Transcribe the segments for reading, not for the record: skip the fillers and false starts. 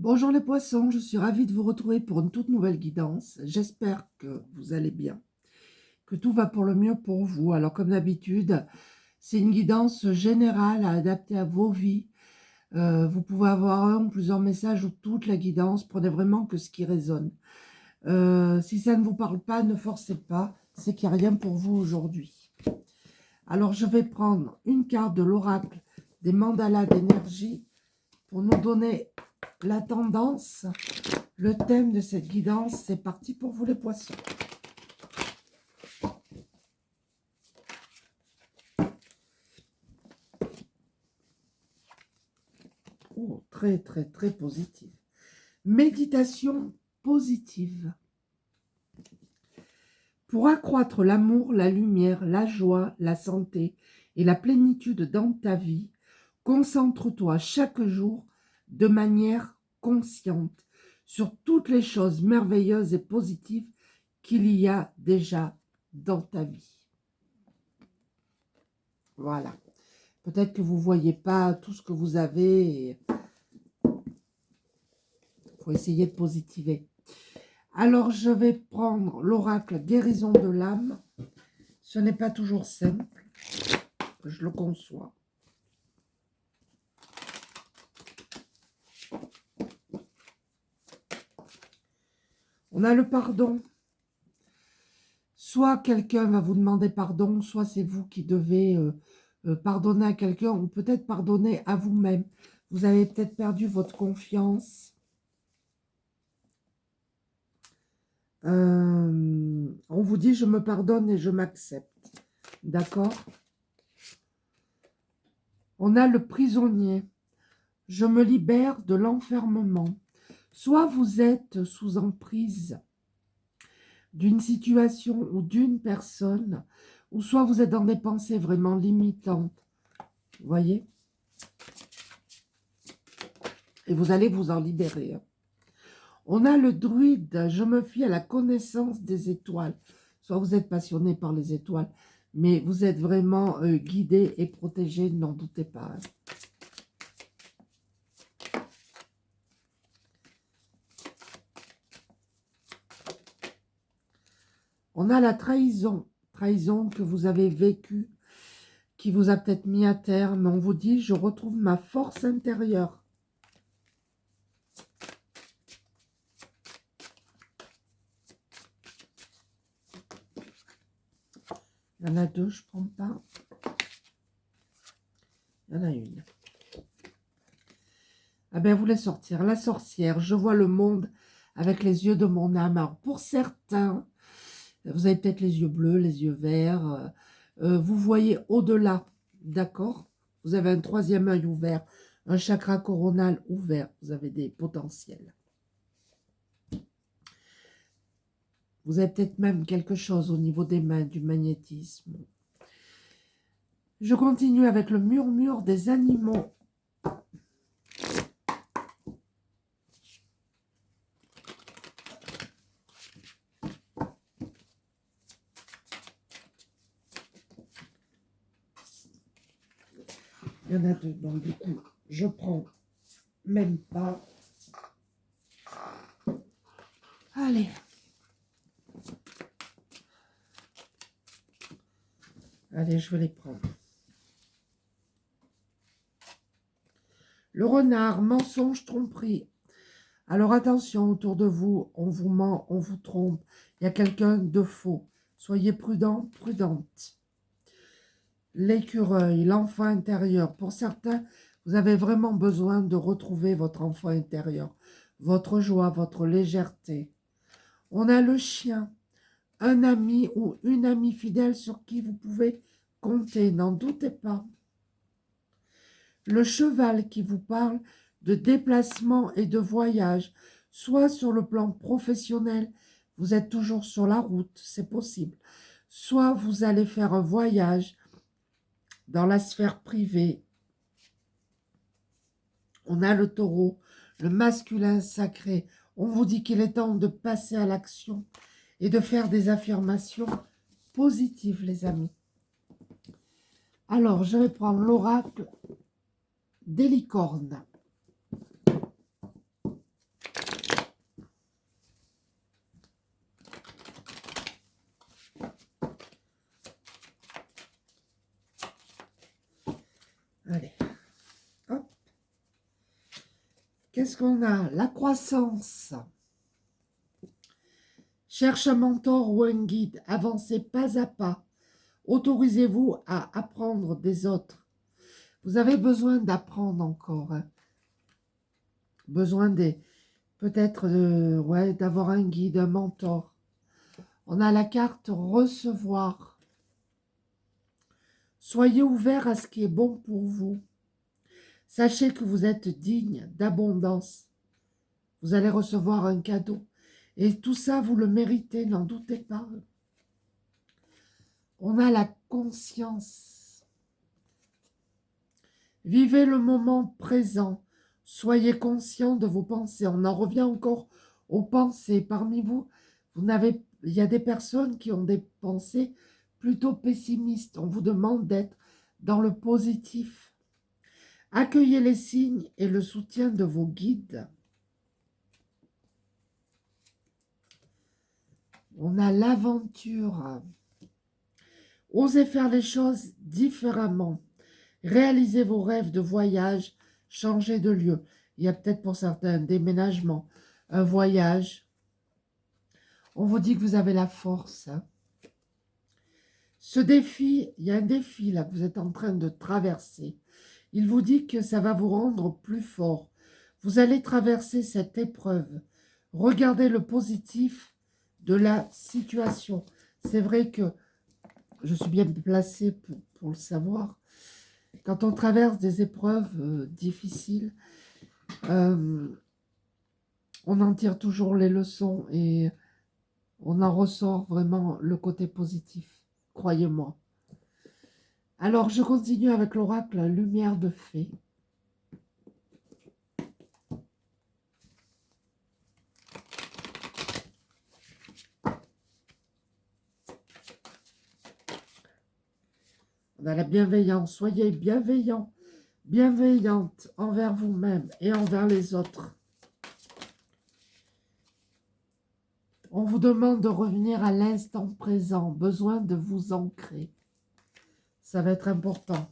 Bonjour les poissons, je suis ravie de vous retrouver pour une toute nouvelle guidance. J'espère que vous allez bien, que tout va pour le mieux pour vous. Alors comme d'habitude, c'est une guidance générale à adapter à vos vies. Vous pouvez avoir un ou plusieurs messages ou toute la guidance. Prenez vraiment que ce qui résonne. Si ça ne vous parle pas, ne forcez pas, c'est qu'il n'y a rien pour vous aujourd'hui. Alors je vais prendre une carte de l'oracle des mandalas d'énergie pour nous donner la tendance. Le thème de cette guidance, c'est parti pour vous les poissons. Oh, très, très, très positive. Méditation positive. Pour accroître l'amour, la lumière, la joie, la santé et la plénitude dans ta vie, concentre-toi chaque jour de manière consciente sur toutes les choses merveilleuses et positives qu'il y a déjà dans ta vie. Voilà. Peut-être que vous ne voyez pas tout ce que vous avez. Il faut essayer de positiver. Alors, je vais prendre l'oracle guérison de l'âme. Ce n'est pas toujours simple. Je le conçois. On a le pardon. Soit quelqu'un va vous demander pardon, soit c'est vous qui devez pardonner à quelqu'un, ou peut-être pardonner à vous-même. Vous avez peut-être perdu votre confiance. On vous dit, je me pardonne et je m'accepte. D'accord? On a le prisonnier. Je me libère de l'enfermement. Soit vous êtes sous emprise d'une situation ou d'une personne, ou soit vous êtes dans des pensées vraiment limitantes. Vous voyez? Et vous allez vous en libérer. On a le druide. Je me fie à la connaissance des étoiles. Soit vous êtes passionné par les étoiles, mais vous êtes vraiment guidé et protégé, n'en doutez pas. On a la trahison. Trahison que vous avez vécue, qui vous a peut-être mis à terre, mais on vous dit, je retrouve ma force intérieure. Il y en a deux, je ne prends pas. Il y en a une. Ah ben, vous voulez sortir. La sorcière, je vois le monde avec les yeux de mon âme. Alors, pour certains, vous avez peut-être les yeux bleus, les yeux verts. Vous voyez au-delà, d'accord? Vous avez un troisième œil ouvert, un chakra coronal ouvert. Vous avez des potentiels. Vous avez peut-être même quelque chose au niveau des mains, du magnétisme. Je continue avec le murmure des animaux. Il y en a deux, donc du coup, je prends même pas. Allez. Allez, je vais les prendre. Le renard, mensonge, tromperie. Alors attention, autour de vous, on vous ment, on vous trompe. Il y a quelqu'un de faux. Soyez prudent, prudente. L'écureuil, l'enfant intérieur. Pour certains, vous avez vraiment besoin de retrouver votre enfant intérieur. Votre joie, votre légèreté. On a le chien, un ami ou une amie fidèle sur qui vous pouvez compter. N'en doutez pas. Le cheval qui vous parle de déplacement et de voyage, soit sur le plan professionnel, vous êtes toujours sur la route, c'est possible, soit vous allez faire un voyage dans la sphère privée. On a le taureau, le masculin sacré. On vous dit qu'il est temps de passer à l'action et de faire des affirmations positives, les amis. Alors, je vais prendre l'oracle des licornes. Qu'est-ce qu'on a? La croissance. Cherche un mentor ou un guide. Avancez pas à pas. Autorisez-vous à apprendre des autres. Vous avez besoin d'apprendre encore. Hein. Besoin peut-être ouais, d'avoir un guide, un mentor. On a la carte recevoir. Soyez ouvert à ce qui est bon pour vous. Sachez que vous êtes digne d'abondance. Vous allez recevoir un cadeau. Et tout ça, vous le méritez, n'en doutez pas. On a la conscience. Vivez le moment présent. Soyez conscient de vos pensées. On en revient encore aux pensées. Parmi vous, il y a des personnes qui ont des pensées plutôt pessimistes. On vous demande d'être dans le positif. Accueillez les signes et le soutien de vos guides. On a l'aventure. Osez faire les choses différemment. Réalisez vos rêves de voyage, changez de lieu. Il y a peut-être pour certains un déménagement, un voyage. On vous dit que vous avez la force. Hein. Ce défi, il y a un défi là que vous êtes en train de traverser. Il vous dit que ça va vous rendre plus fort. Vous allez traverser cette épreuve. Regardez le positif de la situation. C'est vrai que je suis bien placée pour le savoir. Quand on traverse des épreuves difficiles, on en tire toujours les leçons et on en ressort vraiment le côté positif, croyez-moi. Alors, je continue avec l'oracle Lumière de Fée. On a la bienveillance. Soyez bienveillant, bienveillante envers vous-même et envers les autres. On vous demande de revenir à l'instant présent. Besoin de vous ancrer. Ça va être important.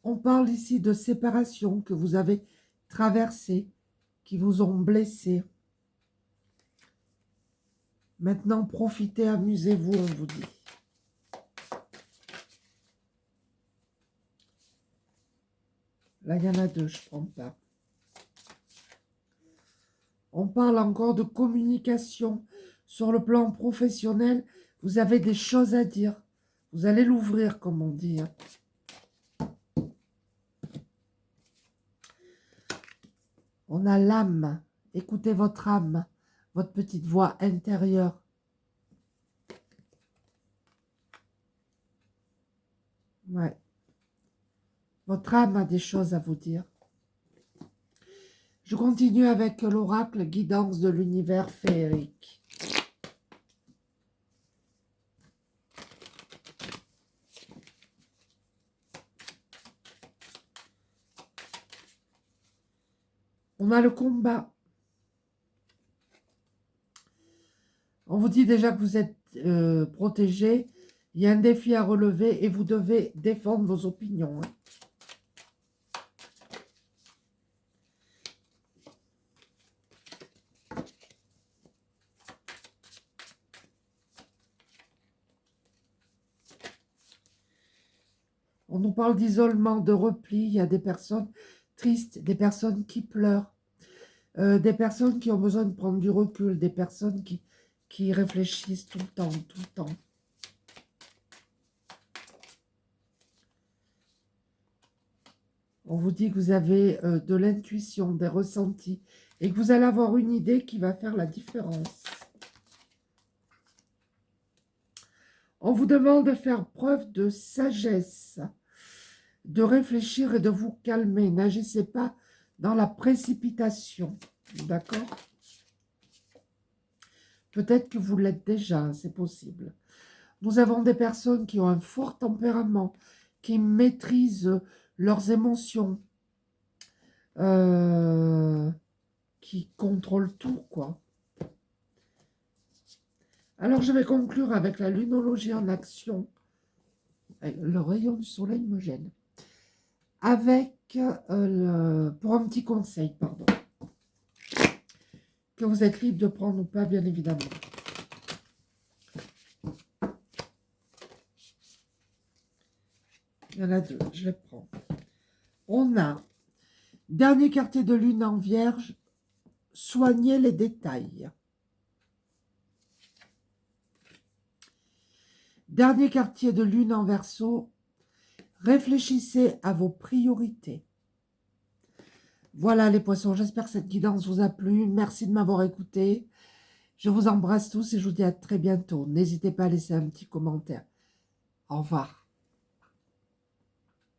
On parle ici de séparation que vous avez traversée, qui vous ont blessé. Maintenant, profitez, amusez-vous, on vous dit. Là, il y en a deux, je ne prends pas. On parle encore de communication. Sur le plan professionnel, vous avez des choses à dire. Vous allez l'ouvrir, comme on dit. Hein. On a l'âme. Écoutez votre âme, votre petite voix intérieure. Ouais. Votre âme a des choses à vous dire. Je continue avec l'oracle guidance de l'univers féerique. On a le combat. On vous dit déjà que vous êtes protégé. Il y a un défi à relever et vous devez défendre vos opinions. Hein. On nous parle d'isolement, de repli. Il y a des personnes tristes, des personnes qui pleurent, des personnes qui ont besoin de prendre du recul, des personnes qui réfléchissent tout le temps, tout le temps. On vous dit que vous avez de l'intuition, des ressentis, et que vous allez avoir une idée qui va faire la différence. On vous demande de faire preuve de sagesse, de réfléchir et de vous calmer. N'agissez pas dans la précipitation, d'accord? Peut-être que vous l'êtes déjà, c'est possible. Nous avons des personnes qui ont un fort tempérament, qui maîtrisent leurs émotions, qui contrôlent tout, quoi. Alors, je vais conclure avec la lunologie en action. Le rayon du soleil me gêne. avec, pour un petit conseil, pardon, que vous êtes libre de prendre ou pas, bien évidemment. Il y en a deux, je les prends. On a, dernier quartier de lune en vierge, soignez les détails. Dernier quartier de lune en verseau, réfléchissez à vos priorités. Voilà les poissons, j'espère que cette guidance vous a plu. Merci de m'avoir écouté. Je vous embrasse tous et je vous dis à très bientôt. N'hésitez pas à laisser un petit commentaire. Au revoir.